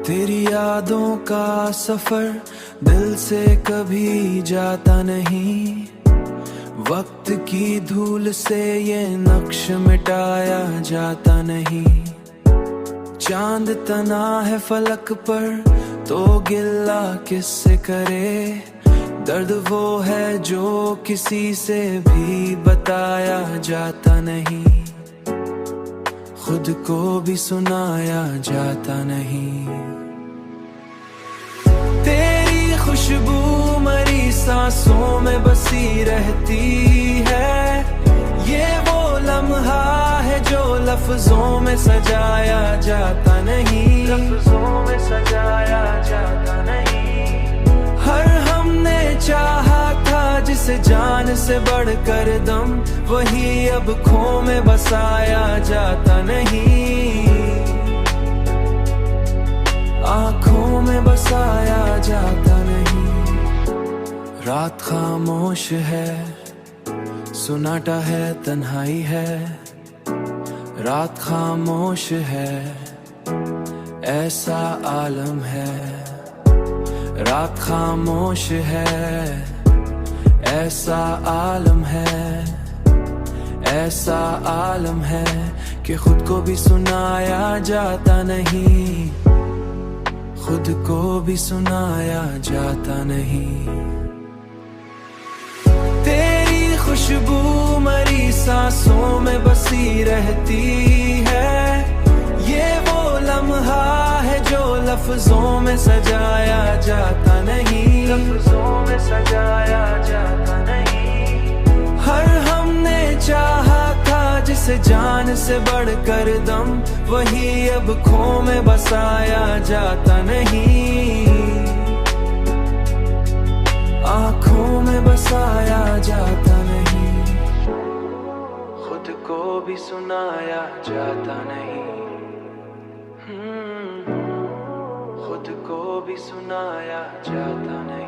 तेरी यादों का सफर दिल से कभी जाता नहीं, वक्त की धूल से ये नक्श मिटाया जाता नहीं। चांद तना है फलक पर तो गिल्ला किससे करे, दर्द वो है जो किसी से भी बताया जाता नहीं, खुद को भी सुनाया जाता नहीं। तेरी खुशबू मरी सांसों में बसी रहती है, ये वो लम्हा है जो लफ्जों में सजाया जाता नहीं, लफ्जों में सजाया जाता नहीं। हर हमने चाहा था जिसे जान से बढ़कर दम, वही अब खो में बसाया जाता नहीं, आँखों में बसाया जाता नहीं। रात खामोश है, सुनाटा है, तन्हाई है। रात खामोश है, ऐसा आलम है। रात खामोश है, ऐसा आलम है, ऐसा आलम है कि खुद को भी सुनाया जाता नहीं, खुद को भी सुनाया जाता नहीं। तेरी खुशबू मरी सांसों में बसी रहती है, ये वो लम्हा है जो लफ्जों में सजाया जाता नहीं, लफ्जों में सजाया जाता नहीं। हर हमने चाहा था जिसे जान से बढ़कर दम, वही अब खो में बसाया जाता नहीं, आँखों में बसाया जाता नहीं, खुद को भी सुनाया जाता नहीं, खुद को भी सुनाया जाता नहीं।